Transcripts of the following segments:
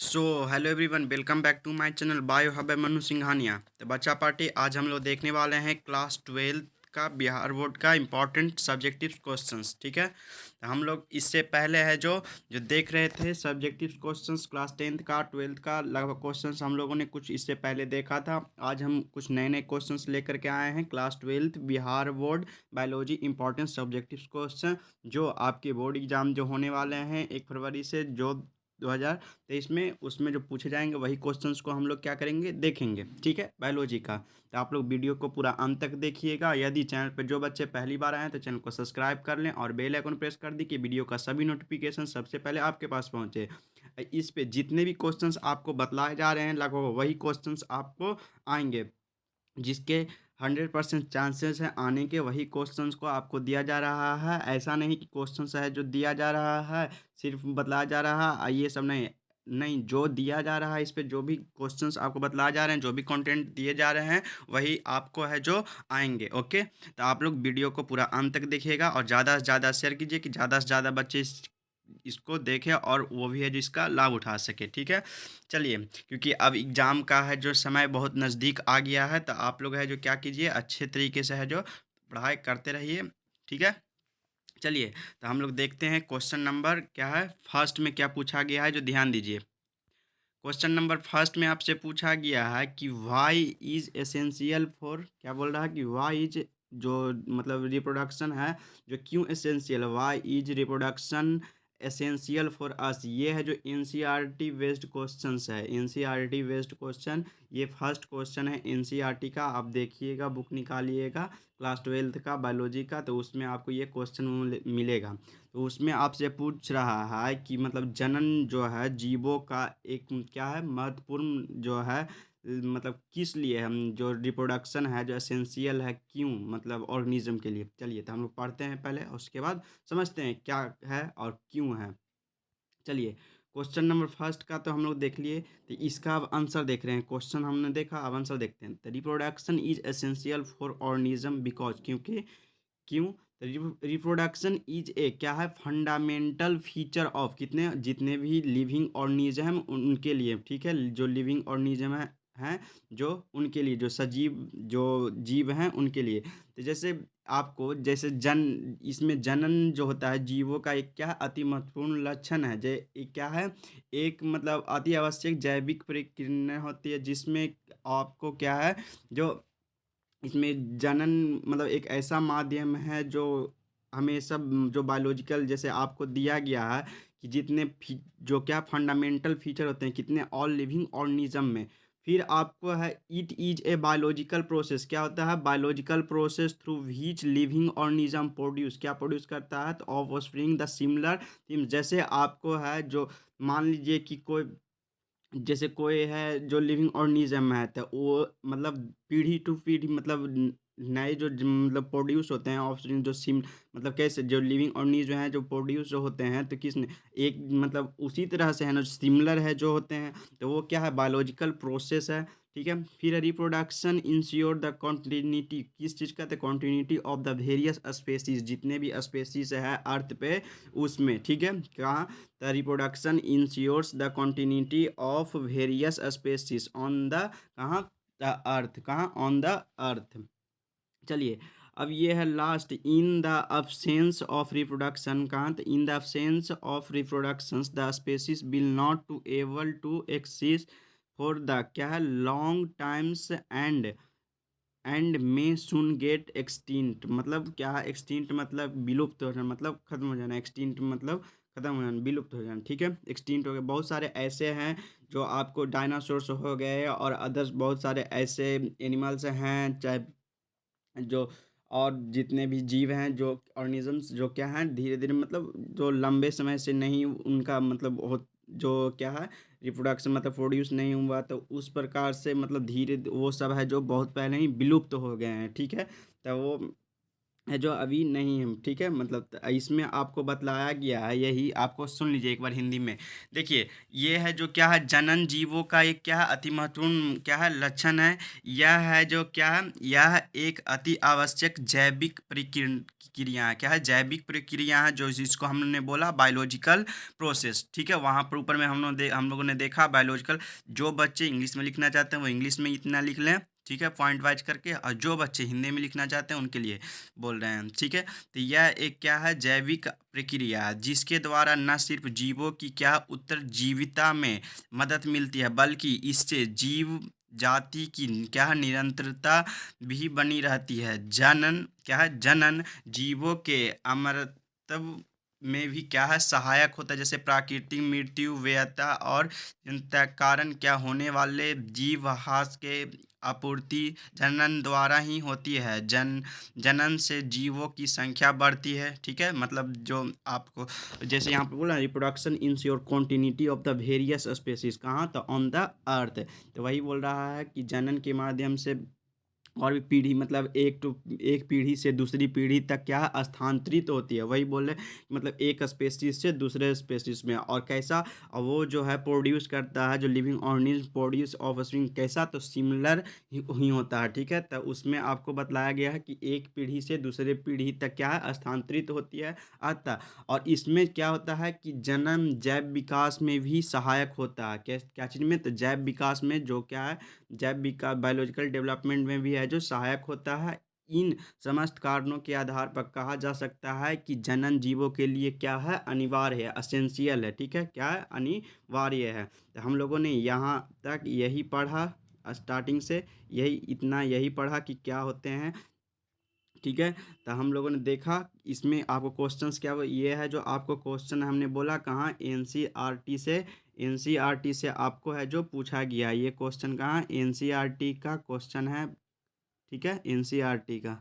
So hello everyone, welcome back to my channel Bio Hub Manu Singhania. तो बच्चा party, आज हम लोग देखने वाले हैं क्लास 12 का बिहार बोर्ड का इम्पोर्टेंट सब्जेक्टिव क्वेश्चंस। ठीक है, तो हम लोग इससे पहले है जो जो देख रहे थे सब्जेक्टिव क्वेश्चंस क्लास 10th का 12th का लगभग क्वेश्चंस हम लोगों ने कुछ इससे पहले देखा था। आज हम कुछ नए नए क्वेश्चंस लेकर के आए हैं class 12th Bihar board biology important subjective question, जो आपके बोर्ड एग्जाम जो होने वाले हैं 1 फरवरी से, जो 2023 में, उसमें जो पूछे जाएंगे वही क्वेश्चंस को हम लोग क्या करेंगे, देखेंगे। ठीक है, बायोलॉजी का। तो आप लोग वीडियो को पूरा अंत तक देखिएगा। यदि चैनल पर जो बच्चे पहली बार आए हैं तो चैनल को सब्सक्राइब कर लें और बेल आइकन प्रेस कर दी कि वीडियो का सभी नोटिफिकेशन सबसे पहले आपके पास पहुंचे। इस पे जितने भी क्वेश्चंस आपको बतलाए जा रहे हैं लगभग वही क्वेश्चंस आपको आएंगे, जिसके 100% चांसेस हैं आने के, वही क्वेश्चंस को आपको दिया जा रहा है। ऐसा नहीं कि क्वेश्चंस है जो दिया जा रहा है सिर्फ बतलाया जा रहा है, ये सब नहीं। नहीं, जो दिया जा रहा है इस पे जो भी क्वेश्चंस आपको बतलाए जा रहे हैं, जो भी कंटेंट दिए जा रहे हैं वही आपको है जो आएंगे। ओके, तो आप लोग वीडियो को पूरा अंत तक देखिएगा और ज़्यादा से ज़्यादा शेयर कीजिए कि ज़्यादा से ज़्यादा बच्चे इसको देखें और वो भी है जो इसका लाभ उठा सके। ठीक है, चलिए, क्योंकि अब एग्ज़ाम का है जो समय बहुत नज़दीक आ गया है, तो आप लोग है जो क्या कीजिए, अच्छे तरीके से है जो पढ़ाई करते रहिए। ठीक है, चलिए, तो हम लोग देखते हैं क्वेश्चन नंबर क्या है, फर्स्ट में क्या पूछा गया है, जो ध्यान दीजिए। क्वेश्चन नंबर फर्स्ट में आपसे पूछा गया है कि वाई इज एसेंशियल फॉर, क्या बोल रहा है कि वाई इज, जो मतलब रिप्रोडक्शन है, जो क्यों essential, why is reproduction essential for us. ये है जो एनसीईआरटी बेस्ड क्वेश्चंस है, एनसीईआरटी बेस्ड क्वेश्चन। ये फर्स्ट क्वेश्चन है एनसीईआरटी का, आप देखिएगा, बुक निकालिएगा क्लास 12th का बायोलॉजी का, तो उसमें आपको ये क्वेश्चन मिलेगा। तो उसमें आपसे पूछ रहा है कि मतलब जनन जो है जीवों का एक क्या है, महत्वपूर्ण जो है, मतलब किस लिए हम जो रिप्रोडक्शन है जो एसेंशियल है, क्यों, मतलब ऑर्गेनिज्म के लिए। चलिए, तो हम लोग पढ़ते हैं पहले, उसके बाद समझते हैं क्या है और क्यों है। चलिए, क्वेश्चन नंबर फर्स्ट का तो हम लोग देख लिए, तो इसका अब आंसर देख रहे हैं। क्वेश्चन हमने देखा, अब आंसर देखते हैं। The reproduction is essential for organism because, क्योंकि, क्यों, रिप्रोडक्शन इज ए क्या है, फंडामेंटल फीचर ऑफ कितने, जितने भी लिविंग ऑर्गेनिज्म उनके लिए। ठीक है, जो लिविंग ऑर्गेनिज्म है हैं, जो उनके लिए, जो सजीव जो जीव हैं उनके लिए। तो जैसे आपको जैसे इसमें जनन जो होता है जीवों का, एक क्या है, अति महत्वपूर्ण लक्षण है। जे एक क्या है, एक मतलब अति आवश्यक जैविक प्रक्रिया होती है, जिसमें आपको क्या है, जो इसमें जनन मतलब एक ऐसा माध्यम है जो हमें सब जो बायोलॉजिकल जैसे आपको दिया गया है कि जितने जो क्या फंडामेंटल फीचर होते हैं कितने ऑल लिविंग ऑर्गेनिज्म में। फिर आपको है it is a biological process, क्या होता है, biological process through which living organism produce, क्या प्रोड्यूस करता है, तो ऑफ स्प्रिंग द सिमिलर थिम। जैसे आपको है जो, मान लीजिए कि कोई, जैसे कोई है जो लिविंग ऑर्गेनिज्म है, तो वो मतलब पीढ़ी टू पीढ़ी मतलब नए जो मतलब प्रोड्यूस होते हैं ऑफस्प्रिंग, जो सिम मतलब कैसे जो लिविंग ऑर्गेनिज्म हैं जो प्रोड्यूस जो होते हैं, तो किसने, एक मतलब उसी तरह से है ना, सिमिलर है जो होते हैं, तो वो क्या है, बायोलॉजिकल प्रोसेस है। ठीक है, फिर रिप्रोडक्शन इंश्योर द कॉन्टिन्यूटी, किस चीज़ का, the continuity of the various species, जितने भी स्पेसीज है अर्थ पे उसमें। ठीक है, कहाँ, the reproduction ensures the continuity of various species on the कहाँ, the earth, कहाँ, on the earth। चलिए, अब ये है last, in the absence of reproduction, कहाँ, तो in the absence of reproductions the species will not to able to exist for the क्या है, long times and may soon get extinct. मतलब क्या है, एक्सटिंक्ट मतलब विलुप्त हो जाना, मतलब खत्म हो जाना, एक्सटिंक्ट मतलब खत्म हो जाना, विलुप्त हो जाना। ठीक है, एक्सटिंक्ट हो गए, बहुत सारे ऐसे हैं जो आपको डायनासोर्स हो गए और अदर्स बहुत सारे ऐसे एनिमल्स हैं, चाहे जो और जितने भी जीव हैं जो ऑर्गेनिजम्स जो क्या हैं, धीरे धीरे मतलब जो लंबे समय से नहीं उनका मतलब हो, जो क्या है, रिप्रोडक्शन मतलब प्रोड्यूस नहीं हुआ, तो उस प्रकार से मतलब धीरे वो सब है जो बहुत पहले ही विलुप्त हो गए हैं। ठीक है, तो वो है जो अभी नहीं है, ठीक है। मतलब इसमें आपको बतलाया गया है, यही आपको सुन लीजिए एक बार हिंदी में। देखिए, ये है जो क्या है, जनन जीवों का एक क्या है, अति महत्वपूर्ण क्या है, लक्षण है। यह है जो क्या है, यह एक अति आवश्यक जैविक प्रक्रिया है। क्या है, जैविक प्रक्रिया है, जो जिसको हमने बोला बायोलॉजिकल प्रोसेस, ठीक है। वहाँ पर ऊपर में हम लोगों ने देखा बायोलॉजिकल। जो बच्चे इंग्लिश में लिखना चाहते हैं वो इंग्लिश में इतना लिख लें, ठीक है, पॉइंट वाइज करके। और जो बच्चे हिंदी में लिखना चाहते हैं उनके लिए बोल रहे हैं, ठीक है। तो यह एक क्या है, जैविक प्रक्रिया है, जिसके द्वारा न सिर्फ जीवों की क्या उत्तरजीविता में मदद मिलती है, बल्कि इससे जीव जाति की क्या है, निरंतरता भी बनी रहती है। जनन क्या है, जनन जीवों के अमरत्व में भी क्या है, सहायक होता है। जैसे प्राकृतिक मृत्यु, व्यता और इनका कारण क्या होने वाले जीवहास के आपूर्ति जनन द्वारा ही होती है। जनन से जीवों की संख्या बढ़ती है, ठीक है। मतलब जो आपको जैसे यहाँ पे बोला, reproduction ensure continuity of the various species, कहाँ, तो ऑन द अर्थ। तो वही बोल रहा है कि जनन के माध्यम से और भी पीढ़ी, मतलब एक पीढ़ी से दूसरी पीढ़ी तक क्या है, स्थानांतरित होती है। वही बोले, मतलब एक स्पेसीज से दूसरे स्पेसीज में। और कैसा, और वो जो है प्रोड्यूस करता है, जो लिविंग ऑर्गेनिज्म प्रोड्यूस ऑफस्प्रिंग, कैसा, तो सिमिलर ही होता है, ठीक है। तो उसमें आपको बतलाया गया है कि एक पीढ़ी से दूसरे पीढ़ी तक क्या है, स्थानांतरित होती है, अतः। और इसमें क्या होता है कि जन्म जैव विकास में भी सहायक होता है। क्या क्या चीज़ में, तो जैव विकास में, जो क्या है, जैव विकास बायोलॉजिकल डेवलपमेंट में भी है जो सहायक होता है। इन समस्त कारणों के आधार पर कहा जा सकता है कि जनन जीवों के लिए क्या है, अनिवार्य है, असेंशियल है, ठीक है। क्या है, अनिवार्य है। तो हम लोगों ने यहाँ तक यही पढ़ा, स्टार्टिंग से यही पढ़ा कि क्या होते हैं, ठीक है। तो हम लोगों ने देखा इसमें आपको क्वेश्चंस क्या ये है, जो आपको क्वेश्चन हमने बोला कहाँ, एनसीईआरटी से आपको है जो पूछा गया। ये क्वेश्चन कहाँ, एनसीईआरटी का क्वेश्चन है, ठीक है, एनसीईआरटी का।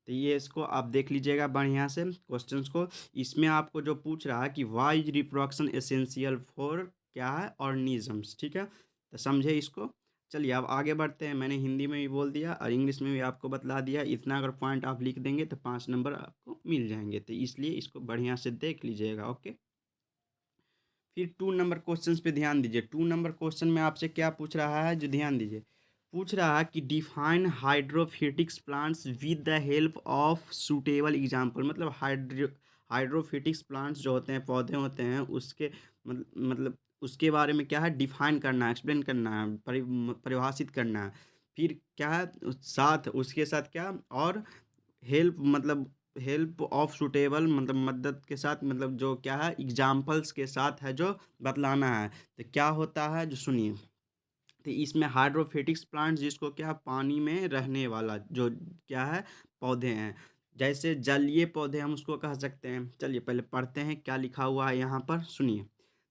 तो ये इसको आप देख लीजिएगा बढ़िया से क्वेश्चंस को। इसमें आपको जो पूछ रहा है कि why is reproduction essential for क्या है, ऑर्गेनिजम्स, ठीक है। तो समझे इसको। चलिए अब आगे बढ़ते हैं। मैंने हिंदी में भी बोल दिया और इंग्लिश में भी आपको बतला दिया। इतना अगर पॉइंट आप लिख देंगे तो 5 नंबर आपको मिल जाएंगे। तो इसलिए इसको बढ़िया से देख लीजिएगा, ओके। फिर 2 नंबर क्वेश्चन पे ध्यान दीजिए। 2 नंबर क्वेश्चन में आपसे क्या पूछ रहा है, जो ध्यान दीजिए, पूछ रहा है कि define hydrophytics plants with the help of suitable example. मतलब हाइड्रोफिटिक्स प्लांट्स जो होते हैं, पौधे होते हैं, उसके मतलब उसके बारे में क्या है, डिफाइन करना है, एक्सप्लेन करना है, परिभाषित करना है। फिर क्या है, साथ उसके साथ क्या, और हेल्प, मतलब हेल्प ऑफ सूटेबल, मतलब मदद के साथ, मतलब जो क्या है, एग्जाम्पल्स के साथ है जो बतलाना है। तो क्या होता है, जो सुनिए। तो इसमें हाइड्रोफिटिक्स प्लांट, जिसको क्या, पानी में रहने वाला जो क्या है, पौधे हैं। जैसे जलीय पौधे हम उसको कह सकते हैं। चलिए पहले पढ़ते हैं क्या लिखा हुआ है यहाँ पर, सुनिए।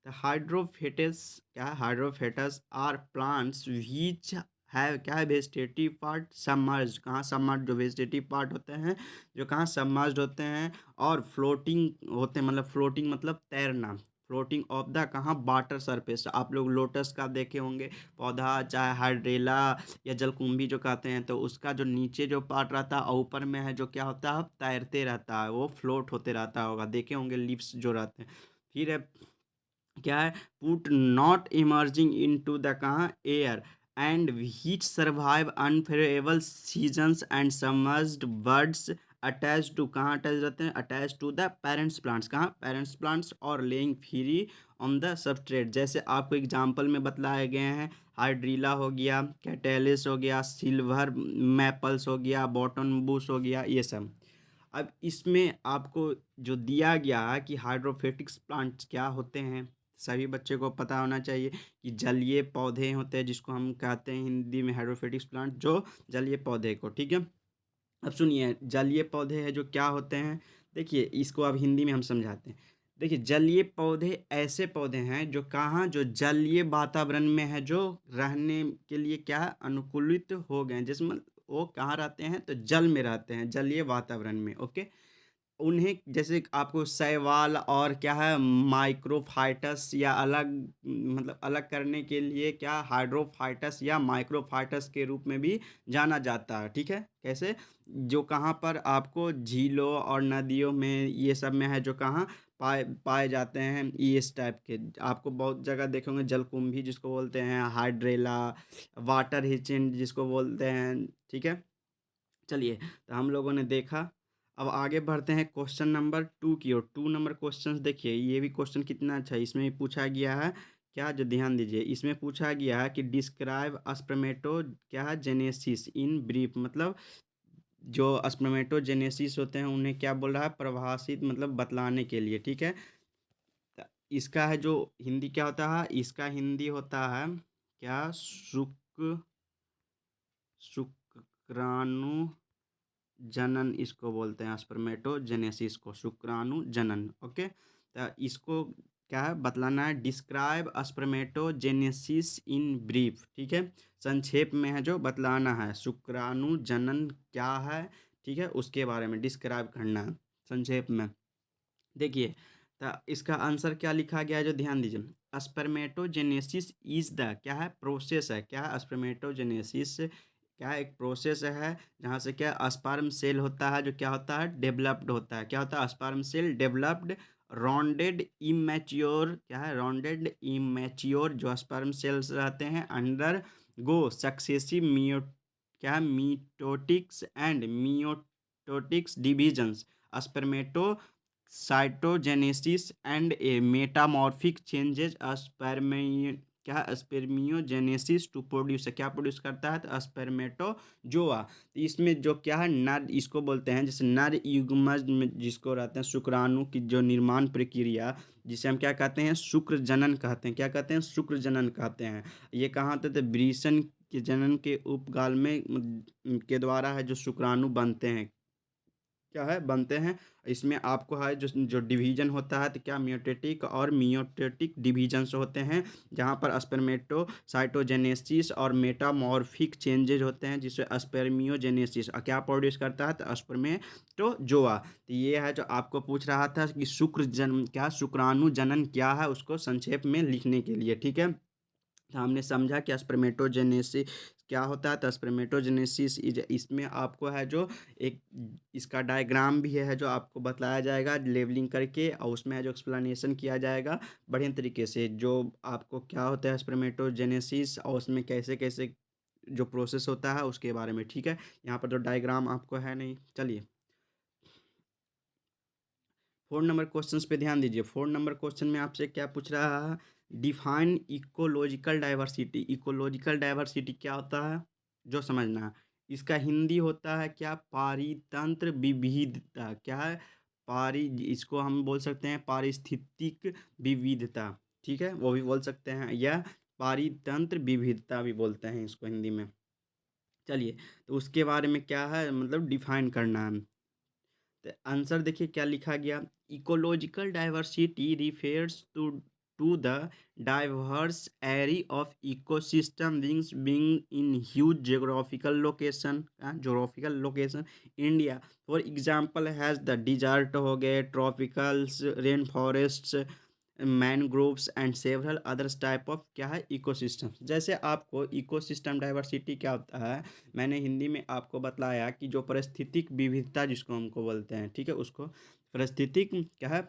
तो हाइड्रोफिटस क्या है, हाइड्रोफिटस आर प्लांट्स व्हिच है क्या है, वेजिटेटिव पार्ट सबमर्ज, कहाँ सबमर्ज, जो वेजिटेटिव पार्ट होते हैं जो कहाँ सबमर्ज होते हैं, और फ्लोटिंग होते हैं, मतलब फ्लोटिंग मतलब तैरना, फ्लोटिंग ऑफ द कहाँ, वाटर सरफेस। आप लोग लोटस का देखे होंगे पौधा, चाहे हाइड्रेला या जलकुंभी जो कहते हैं, तो उसका जो नीचे जो पार्ट रहता है और ऊपर में है जो क्या होता है, तैरते रहता है, वो फ्लोट होते रहता होगा, देखे होंगे लिप्स जो रहते हैं। फिर है क्या है, put not emerging into the कहाँ, air and which survive unfavourable seasons and submerged birds attach to, कहाँ अटैच रहते हैं, attach to the parents plants, कहाँ, पेरेंट्स प्लांट्स, और laying free on the substrate. जैसे आपको एग्जांपल में बतलाए गए हैं, हाइड्रीला हो गया, कैटेलिस हो गया, सिल्वर मैपल्स हो गया, बॉटन बुश हो गया, ये सब। अब इसमें आपको जो दिया गया है कि हाइड्रोफिटिक्स प्लांट्स क्या होते हैं, सभी बच्चे को पता होना चाहिए कि जलीय पौधे होते हैं, जिसको हम कहते हैं हिंदी में हाइड्रोफिटिक्स प्लांट, जो जलीय पौधे को, ठीक है। अब सुनिए, जलीय पौधे हैं जो क्या होते हैं, देखिए इसको अब हिंदी में हम समझाते हैं। देखिए, जलीय पौधे ऐसे पौधे हैं जो कहाँ, जो जलीय वातावरण में है, जो रहने के लिए क्या है, अनुकूलित हो गए हैं, जिसमें वो कहाँ रहते हैं, तो जल में रहते हैं, जलीय वातावरण में, ओके। उन्हें जैसे आपको शैवाल और क्या है माइक्रोफाइटस या अलग मतलब अलग करने के लिए क्या हाइड्रोफाइटस या माइक्रोफाइटस के रूप में भी जाना जाता है, ठीक है। कैसे? जो कहाँ पर आपको झीलों और नदियों में ये सब में है, जो कहाँ पाए पाए जाते हैं इस टाइप के। आपको बहुत जगह देखेंगे जलकुंभी जिसको बोलते हैं, हाइड्रेला, वाटर हिचिंट जिसको बोलते हैं, ठीक है। चलिए, तो हम लोगों ने देखा। अब आगे बढ़ते हैं क्वेश्चन नंबर 2 की ओर। 2 नंबर क्वेश्चन देखिए, ये भी क्वेश्चन कितना अच्छा है। इसमें भी पूछा गया है क्या, जो ध्यान दीजिए, इसमें पूछा गया है कि डिस्क्राइब स्पर्मेटो क्या है जेनेसिस इन ब्रीफ, मतलब जो स्पर्मेटोजेनेसिस होते हैं उन्हें क्या बोल रहा है, परिभाषित मतलब बतलाने के लिए, ठीक है। तो इसका है जो हिंदी क्या होता है, इसका हिंदी होता है क्या, शुक्राणु जनन इसको बोलते हैं, स्पर्मेटोजेनेसिस को शुक्राणु जनन। ओके, तो इसको क्या है बतलाना है, डिस्क्राइब स्पर्मेटोजेनेसिस इन ब्रीफ, ठीक है। संक्षेप में है जो बतलाना है शुक्राणु जनन क्या है, ठीक है, उसके बारे में डिस्क्राइब करना है संक्षेप में। देखिए, तो इसका आंसर क्या लिखा गया है, जो ध्यान दीजिए, स्पर्मेटोजेनेसिस इज द क्या है, प्रोसेस है क्या, स्पर्मेटोजेनेसिस क्या है, एक प्रोसेस है जहाँ से क्या स्पर्म सेल होता है, जो क्या होता है डेवलप्ड होता है, क्या होता है sperm cell developed, rounded immature क्या है, राउंडेड इमेच्योर जो स्पर्म सेल्स रहते हैं अंडर गो सक्सेसिव मियो क्या है mitotics and meiotics divisions, spermatocytogenesis and a metamorphic changes क्या स्पर्मियोजेनेसिस टू प्रोड्यूस, क्या प्रोड्यूस करता है, तो स्पर्मेटोजोआ। तो इसमें जो क्या है नर इसको बोलते हैं, जैसे नर युग्मज में जिसको रहते हैं शुक्राणु की जो निर्माण प्रक्रिया, जिसे हम क्या कहते हैं शुक्र जनन कहते हैं, क्या कहते हैं शुक्र जनन कहते हैं। ये कहाँ होते थे, वृषण के जनन के उपगाल में के द्वारा है जो शुक्राणु बनते हैं, क्या है बनते हैं। इसमें आपको है जो जो डिवीजन होता है, तो क्या मियोटेटिक और मियोटेटिक डिवीजन्स होते हैं, जहाँ पर स्पर्मेटो साइटोजेनेसिस और मेटामॉर्फिक चेंजेज होते हैं, जिससे स्पर्मियोजेनेसिस क्या प्रोड्यूस करता है, तो स्पर्मेटोजोआ। तो ये है जो आपको पूछ रहा था कि शुक्र जन्म क्या शुक्राणु जनन क्या है, उसको संक्षेप में लिखने के लिए, ठीक है। तो हमने समझा कि स्पर्मेटोजेनेसिस क्या होता है, तो स्पर्मेटोजेनेसिस इसमें आपको है जो एक इसका डायग्राम भी है जो आपको बताया जाएगा लेवलिंग करके, और उसमें है जो एक्सप्लेनेशन किया जाएगा बढ़िया तरीके से, जो आपको क्या होता है स्पर्मेटोजेनेसिस और उसमें कैसे कैसे जो प्रोसेस होता है उसके बारे में, ठीक है। यहाँ पर जो डायग्राम आपको है नहीं। चलिए, 4 नंबर क्वेश्चन पे ध्यान दीजिए। 4 नंबर क्वेश्चन में आपसे क्या पूछ रहा है, define ecological diversity. Ecological diversity क्या होता है, जो समझना है। इसका हिंदी होता है क्या, पारितंत्र विविधता, क्या है पारि इसको हम बोल सकते हैं पारिस्थितिक विविधता, ठीक है, वो भी बोल सकते हैं, या पारितंत्र विविधता भी बोलते हैं इसको हिंदी में। चलिए, तो उसके बारे में क्या है मतलब डिफाइन करना है। तो आंसर देखिए क्या लिखा गया, ecological diversity refers to the diversity of ecosystem being in huge geographical location India. For example has the desert हो गए, tropicals, rain forests, mangroves and several others type of क्या है इकोसिस्टम। जैसे आपको इकोसिस्टम डाइवर्सिटी क्या होता है, मैंने हिंदी में आपको बतलाया कि जो पारिस्थितिक विविधता जिसको हमको बोलते हैं, ठीक है, उसको पारिस्थितिक क्या है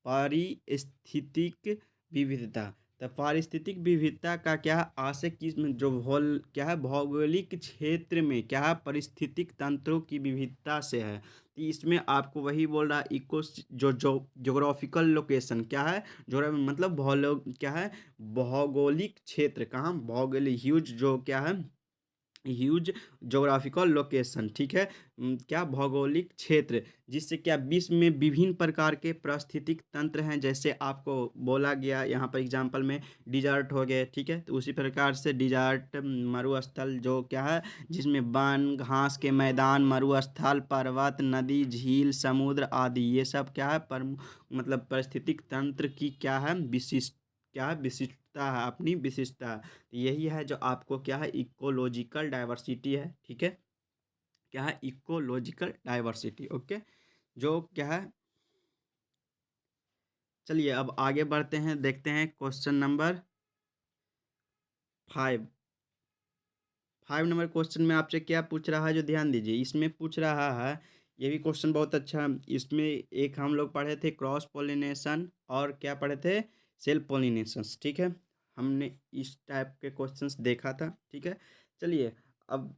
पारिस्थितिक विविधता। तो पारिस्थितिक विविधता का क्या है आशय किस में जो क्या है भौगोलिक क्षेत्र में क्या है पारिस्थितिक तंत्रों की विविधता से है। तो इसमें आपको वही बोल रहा है इको जो जोग्राफिकल लोकेशन क्या है, जो मतलब क्या है भौगोलिक क्षेत्र, कहाँ भौगोलिक ह्यूज जो क्या है ह्यूज जोग्राफिकल लोकेशन, ठीक है। क्या भौगोलिक क्षेत्र, जिससे क्या विश्व में विभिन्न प्रकार के पारिस्थितिक तंत्र हैं, जैसे आपको बोला गया यहाँ पर एग्जांपल में डिजर्ट हो गए, ठीक है। तो उसी प्रकार से डिजर्ट मरुस्थल जो क्या है जिसमें वन घास के मैदान, मरुस्थल, पर्वत, नदी, झील, समुद्र आदि, ये सब क्या है मतलब पारिस्थितिक तंत्र की क्या है विशिष्टता है, अपनी विशिष्टता है। तो यही है जो आपको क्या है इकोलॉजिकल डाइवर्सिटी है, ठीक है, क्या है इकोलॉजिकल डाइवर्सिटी। ओके, जो क्या है चलिए अब आगे बढ़ते हैं, देखते हैं क्वेश्चन नंबर 5। 5 नंबर क्वेश्चन में आपसे क्या पूछ रहा है, जो ध्यान दीजिए। इसमें पूछ रहा है, ये भी क्वेश्चन बहुत अच्छा है। इसमें एक हम लोग पढ़े थे क्रॉस पोलिनेशन, और क्या पढ़े थे, सेल्फ पोलिनेशंस, ठीक है। हमने इस टाइप के क्वेश्चंस देखा था, ठीक है। चलिए अब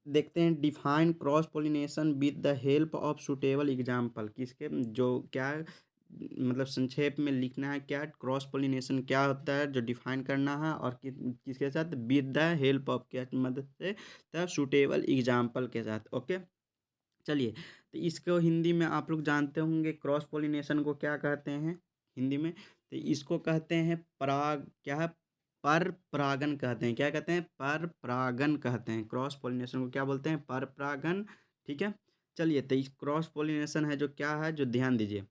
देखते हैं, define cross pollination with the help of suitable example. किसके, जो क्या है, मतलब संक्षेप में लिखना है क्या, क्रॉस पोलिनेशन क्या होता है, जो डिफाइन करना है, और किसके साथ, विद द हेल्प ऑफ, क्या मदद से, द सुटेबल एग्जाम्पल के साथ, ओके। चलिए, तो इसको हिंदी में आप लोग जानते होंगे, क्रॉस पोलिनेशन को क्या कहते हैं हिंदी में, तो इसको कहते हैं पराग, क्या है, पर परागन कहते हैं। क्या कहते हैं, पर परागन कहते हैं। क्रॉस पोलिनेशन को क्या बोलते हैं, पर परागन, ठीक है। चलिए, तो इस क्रॉस पोलिनेशन है जो क्या है, जो ध्यान दीजिए,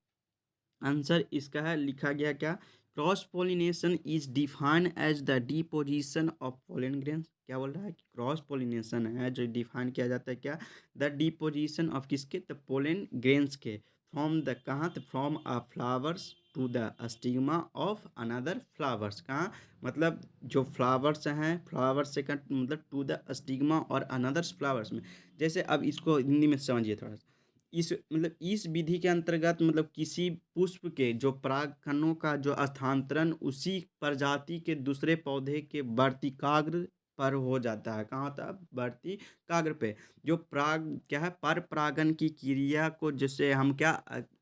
आंसर इसका है, लिखा गया क्या, cross pollination is define as the deposition of pollen grains. क्या बोल रहा है कि क्रॉस पोलिनेशन है जो डिफाइन किया जाता है क्या, द डिपोजिशन ऑफ किसके, द पोलन ग्रेन्स के, फ्रॉम द, कहाँ, तो from a flowers to the stigma of another flowers. कहाँ, मतलब जो फ्लावर्स हैं, फ्लावर्स से का मतलब टू द स्टिग्मा और अनदर फ्लावर्स में। जैसे अब इसको हिंदी में समझिए थोड़ा सा। इस मतलब इस विधि के अंतर्गत, मतलब किसी पुष्प के जो परागकणों का जो स्थानांतरण उसी प्रजाति के दूसरे पौधे के वर्तिकाग्र पर हो जाता है। कहाँ होता है, वर्तिकाग्र पे। जो पराग, क्या है, पर परागन की क्रिया को, जिसे हम क्या,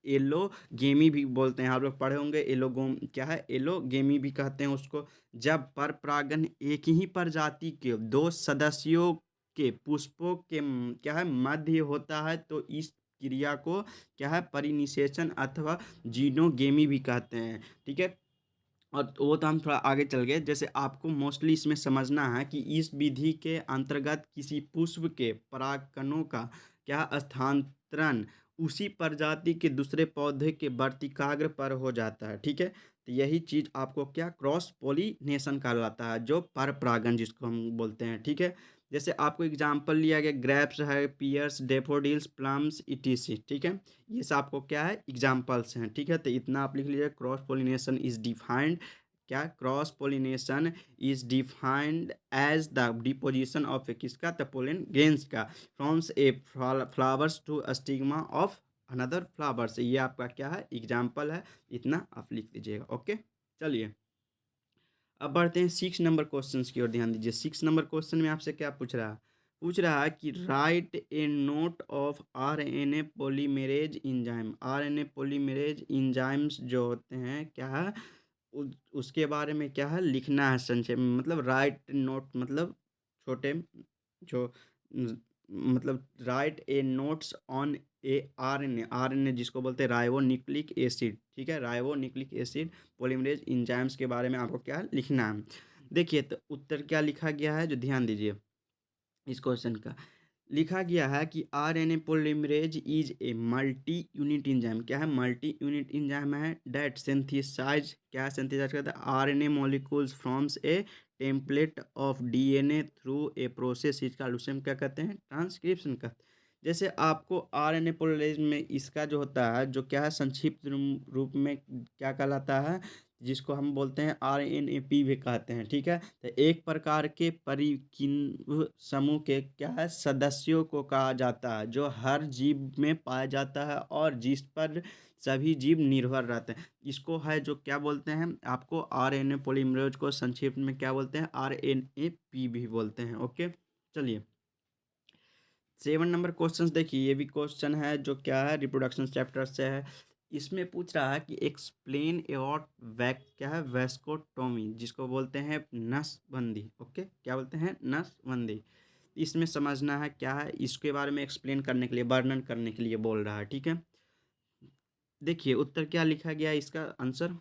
एलोगेमी भी बोलते हैं। आप लोग पढ़े होंगे, एलोगोम, क्या है, एलोगेमी भी कहते हैं उसको। जब पर परागन एक ही प्रजाति के दो सदस्यों के पुष्पों के क्या है, मध्य होता है, तो इस क्रिया को क्या है, परिनिषेचन अथवा जीनोगेमी भी कहते हैं, ठीक है। और वो तो हम थोड़ा आगे चल गए। जैसे आपको मोस्टली इसमें समझना है कि इस विधि के अंतर्गत किसी पुष्प के परागकणों का क्या स्थानांतरण उसी प्रजाति के दूसरे पौधे के वर्तिकाग्र पर हो जाता है, ठीक है। तो यही चीज आपको क्या, क्रॉस पोलिनेशन कहलाता है, जो पर परागन जिसको हम बोलते हैं, ठीक है। जैसे आपको एग्जाम्पल लिया गया, ग्रेप्स है, पियर्स, डेफोडिल्स, प्लम्स, इटीसी, ठीक है। ये सब आपको क्या है, एग्जाम्पल्स हैं, ठीक है। तो इतना आप लिख लीजिए, क्रॉस पोलिनेशन इज डिफाइंड, क्या, cross pollination is defined as the deposition of किसका, द पोलन ग्रेन्स का, from a flowers to stigma of another flowers. ये आपका क्या है, एग्जाम्पल है। इतना आप लिख दीजिएगा, ओके। चलिए अब बढ़ते हैं 6 नंबर क्वेश्चन की ओर, ध्यान दीजिए। 6 नंबर क्वेश्चन में आपसे क्या पूछ रहा है कि write a note of RNA polymerase enzyme. RNA polymerase enzymes जो होते हैं, क्या है, उसके बारे में क्या है, लिखना है संक्षेप में। मतलब राइट नोट, मतलब छोटे, जो मतलब right A notes on A RNA. RNA जिसको बोलते हैं राइबोन्यूक्लिक एसिड, ठीक है, राइबोन्यूक्लिक एसिड पॉलीमरेज इंजाइम्स के बारे में आपको क्या लिखना है। देखिए, तो उत्तर क्या लिखा गया है, जो ध्यान दीजिए इस क्वेश्चन का। लिखा गया है कि RNA polymerase is a multi unit enzyme. क्या है, मल्टी यूनिट इंजाइम है, डेट सिंथेसाइज, क्या सिंथेसाइज करता है, RNA molecules firms A template of DNA through a process, इसका उसे हम क्या कहते हैं, ट्रांसक्रिप्शन का। जैसे आपको आरएनए पॉलीमरेज में इसका जो होता है, जो क्या है, संक्षिप्त रूप में क्या कहलाता है, जिसको हम बोलते हैं आरएनएपी भी कहते हैं, ठीक है। तो एक प्रकार के परिकिन्व समूह के क्या है, सदस्यों को कहा जाता है, जो हर जीव में पाया जाता है और जिस पर सभी जीव निर्भर रहते हैं। इसको है जो क्या बोलते हैं, आपको आरएनए पॉलीमरेज को संक्षिप्त में क्या बोलते हैं, आरएनएपी भी बोलते हैं, ओके। चलिए 7 नंबर क्वेश्चन देखिए, ये भी क्वेश्चन है जो क्या है, रिप्रोडक्शन चैप्टर से है। इसमें पूछ रहा है कि एक्सप्लेन अबाउट वैक, क्या है, वैस्कोटोमी, जिसको बोलते हैं नसबंदी, ओके, क्या बोलते हैं, नसबंदी। इसमें समझना है क्या है, इसके बारे में एक्सप्लेन करने के लिए, वर्णन करने के लिए बोल रहा है, ठीक है। देखिए उत्तर क्या लिखा गया है, इसका आंसर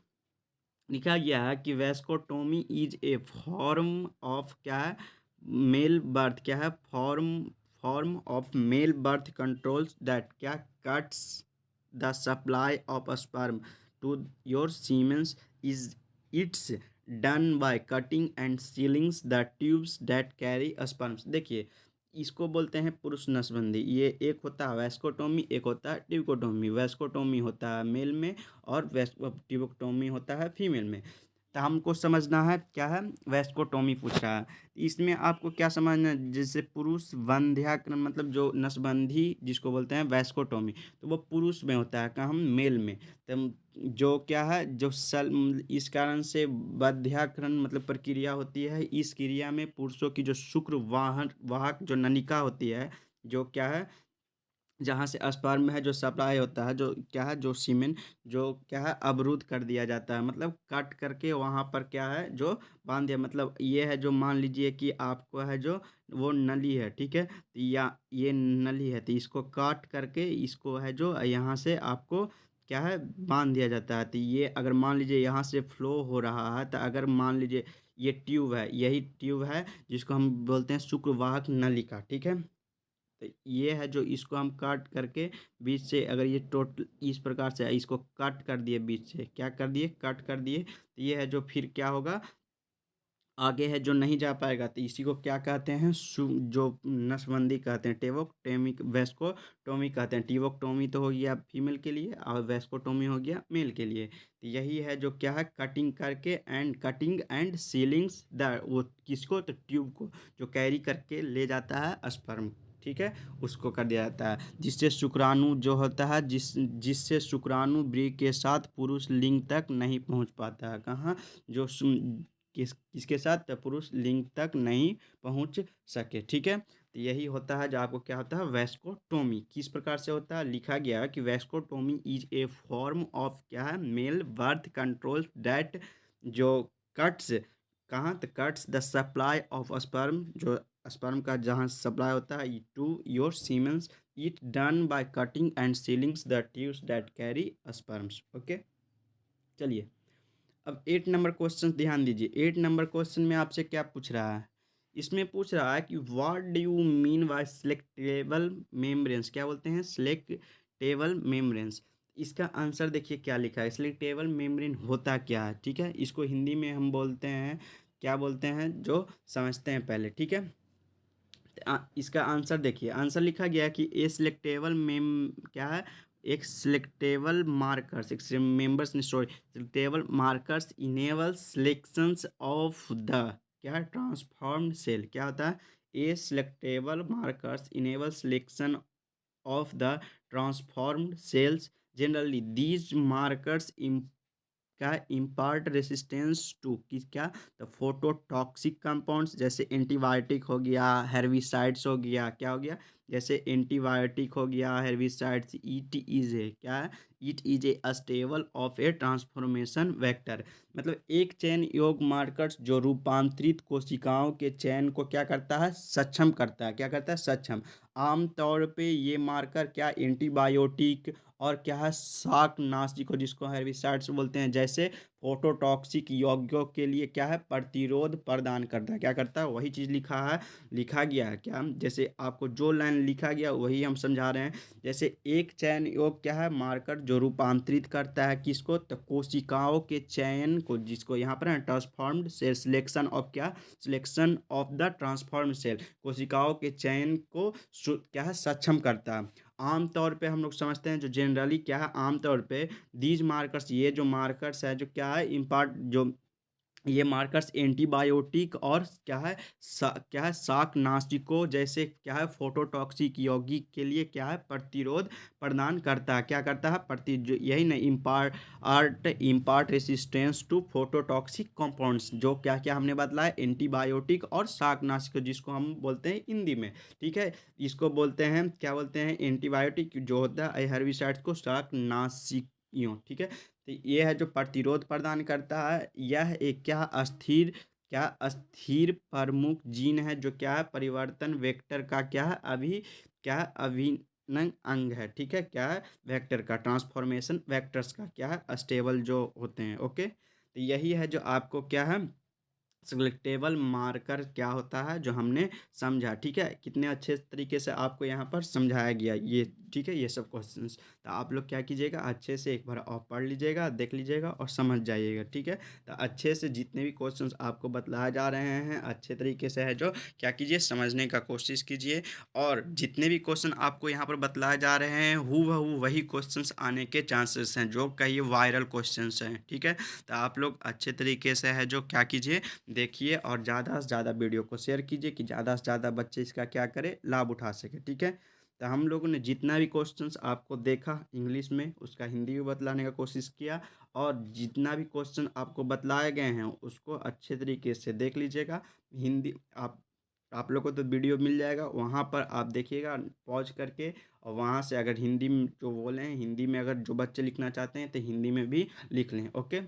लिखा गया है कि vasectomy is a form of, क्या है, मेल बर्थ, क्या है, form of male birth controls that क्या, cuts the supply of sperm to your semens, is its done by cutting and sealings the tubes that carry sperms. देखिए इसको बोलते हैं पुरुष नसबंदी। ये एक होता है वैस्कोटोमी, एक होता है ट्यूकोटोमी। वैस्कोटोमी होता है मेल में और ट्यूकोटोमी होता है फीमेल में। तो हमको समझना है क्या है, वैस्कोटोमी पूछ रहा है। इसमें आपको क्या समझना है, जैसे पुरुष वंध्याकरण मतलब जो नसबंदी जिसको बोलते हैं वैस्कोटोमी, तो वो पुरुष में होता है, कहाँ मेल में। तो जो क्या है जो इस कारण से वंध्याकरण मतलब प्रक्रिया होती है। इस क्रिया में पुरुषों की जो शुक्र वाहन वाहक जो नलिका होती है, जो क्या है जहाँ से स्पर्म है जो सप्लाई होता है, जो क्या है जो सीमेन जो क्या है अवरुद्ध कर दिया जाता है, मतलब कट करके वहाँ पर क्या है जो बांध दिया। मतलब ये है जो मान लीजिए कि आपको है जो वो नली है, ठीक है, तो या ये नली है, तो इसको काट करके इसको है जो यहाँ से आपको क्या है बांध दिया जाता है। तो ये अगर मान लीजिए यहाँ से फ्लो हो रहा है, तो अगर मान लीजिए ये ट्यूब है, यही ट्यूब है जिसको हम बोलते हैं शुक्रवाहक नलिका, ठीक है। तो ये है जो इसको हम काट करके बीच से, अगर ये टोटल इस प्रकार से है, इसको कट कर दिए बीच से, क्या कर दिए कट कर दिए, तो ये है जो फिर क्या होगा आगे है जो नहीं जा पाएगा। तो इसी को क्या कहते हैं जो नसबंदी कहते हैं, टेवोक्टेमिक वेस्कोटोमी कहते हैं। टिवोक्टोमी तो हो गया फीमेल के लिए और वेस्कोटोमी हो गया मेल के लिए। तो यही है जो क्या है कटिंग करके and cutting and sealings the वो किसको, तो ट्यूब को जो कैरी करके ले जाता है स्पर्म, ठीक है, उसको कर दिया जाता है। जिससे शुक्राणु जो होता है जिससे शुक्राणु ब्री के साथ पुरुष लिंग तक नहीं पहुंच पाता है। कहाँ जो किसके साथ, तो पुरुष लिंग तक नहीं पहुंच सके, ठीक है। तो यही होता है जो आपको क्या होता है वैस्कोटोमी। किस प्रकार से होता है, लिखा गया है कि vasectomy is a form of क्या है मेल बर्थ कंट्रोल दैट जो कट्स कहाँ, तो cuts the supply of sperm, जो स्पर्म का जहाँ सप्लाई होता है to your semens, it done by cutting and sealings the tubes that carry sperms. Okay, चलिए अब 8 नंबर क्वेश्चन ध्यान दीजिए। 8 नंबर क्वेश्चन में आपसे क्या पूछ रहा है, इसमें पूछ रहा है कि what do you mean by selectable membranes, क्या बोलते हैं सिलेक्टेबल मेम्ब्रेन्स। इसका आंसर देखिए क्या लिखा है, सिलेक्टेबल मेम्ब्रेन होता क्या है, ठीक है। इसको हिंदी में हम बोलते हैं क्या बोलते हैं, जो समझते हैं पहले, ठीक है। इसका आंसर देखिए, आंसर लिखा गया है कि ए सिलेक्टेबल मेम क्या है, एक सिलेक्टेबल मार्कर्स, एक members sorry selectable markers enable selections of the क्या है ट्रांसफॉर्म्ड सेल, क्या होता है a selectable markers enable selection of the transformed cells. Generally these markers क्या इम्पार्ट रेसिस्टेंस टू किस क्या, तो फोटोटॉक्सिक कंपाउंड्स, जैसे एंटीबायोटिक हो गया, हेर्बिसाइड्स हो गया, क्या हो गया जैसे एंटीबायोटिक हो गया, हेर्बिसाइड्स। इट इज ए क्या है, it is a stable of A transformation vector. मतलब एक चयन योग मार्कर्स जो रूपांतरित कोशिकाओं के चयन को क्या करता है सक्षम करता है, क्या करता है सक्षम। आमतौर पे ये मार्कर क्या एंटीबायोटिक और क्या है शाकनाशी को जिसको हेर्बिसाइड्स बोलते हैं, जैसे फोटोटॉक्सिक यौगिकों के लिए क्या है प्रतिरोध प्रदान करता है, क्या करता है वही चीज़ लिखा गया है क्या, जैसे आपको जो लाइन लिखा गया वही हम समझा रहे हैं। जैसे एक चयन योग क्या है मार्कर जो रूपांतरित करता है किसको, तो कोशिकाओं के चयन को, जिसको यहाँ पर है ट्रांसफॉर्म्ड सेल सिलेक्शन ऑफ क्या selection of the transformed cell, कोशिकाओं के चयन को क्या है सक्षम करता है। आमतौर पे हम लोग समझते हैं जो जनरली क्या है आमतौर पे दीज मार्कर्स, ये जो मार्कर्स है जो क्या है इम्पार्ट जो ये मार्कर्स एंटीबायोटिक और क्या है शाकनाशिकों जैसे क्या है फोटोटॉक्सिक यौगिक के लिए क्या है प्रतिरोध प्रदान करता है, क्या करता है यही ना impart resistance to phototoxic compounds, जो क्या क्या हमने बतलाया एंटीबायोटिक और शाकनाशिक जिसको हम बोलते हैं हिंदी में, ठीक है। इसको बोलते हैं क्या बोलते हैं एंटीबायोटिक जो होता है हेर्बिसाइड्स को शाकनाशियों, ठीक है। तो ये है जो प्रतिरोध प्रदान करता है। यह एक क्या स्थिर प्रमुख जीन है जो क्या है परिवर्तन वेक्टर का क्या है अभिन्न अंग है, ठीक है। क्या है वेक्टर का ट्रांसफॉर्मेशन वेक्टर्स का क्या है स्टेबल जो होते हैं। ओके, तो यही है जो आपको क्या है सेलेक्टेबल मार्कर क्या होता है जो हमने समझा, ठीक है। कितने अच्छे तरीके से आपको यहाँ पर समझाया गया ये, ठीक है, ये सब क्वेश्चंस। तो आप लोग क्या कीजिएगा, अच्छे से एक बार और पढ़ लीजिएगा, देख लीजिएगा और समझ जाइएगा, ठीक है। तो अच्छे से जितने भी क्वेश्चंस आपको बतलाए जा रहे हैं अच्छे तरीके से है जो, क्या कीजिए, समझने का कोशिश कीजिए। और जितने भी क्वेश्चन आपको यहाँ पर बतलाए जा रहे हैं हूबहू वही क्वेश्चंस आने के चांसेस हैं, जो कहिए वायरल क्वेश्चंस हैं, ठीक है। तो आप लोग अच्छे तरीके से है जो क्या कीजिए, देखिए और ज़्यादा से ज़्यादा वीडियो को शेयर कीजिए कि ज़्यादा से ज़्यादा बच्चे इसका क्या करें, लाभ उठा सके, ठीक है। तो हम लोगों ने जितना भी क्वेश्चंस आपको देखा इंग्लिश में उसका हिंदी में बतलाने का कोशिश किया, और जितना भी क्वेश्चन आपको बतलाए गए हैं उसको अच्छे तरीके से देख लीजिएगा। हिंदी आप लोग को तो वीडियो मिल जाएगा, वहाँ पर आप देखिएगा पॉज करके, और वहाँ से अगर हिंदी में जो बोले हैं, हिंदी में अगर जो बच्चे लिखना चाहते हैं तो हिंदी में भी लिख लें, ओके।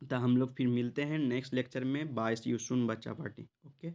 तो हम लोग फिर मिलते हैं नेक्स्ट लेक्चर में। बाय, सी यू सून बच्चा पार्टी, ओके।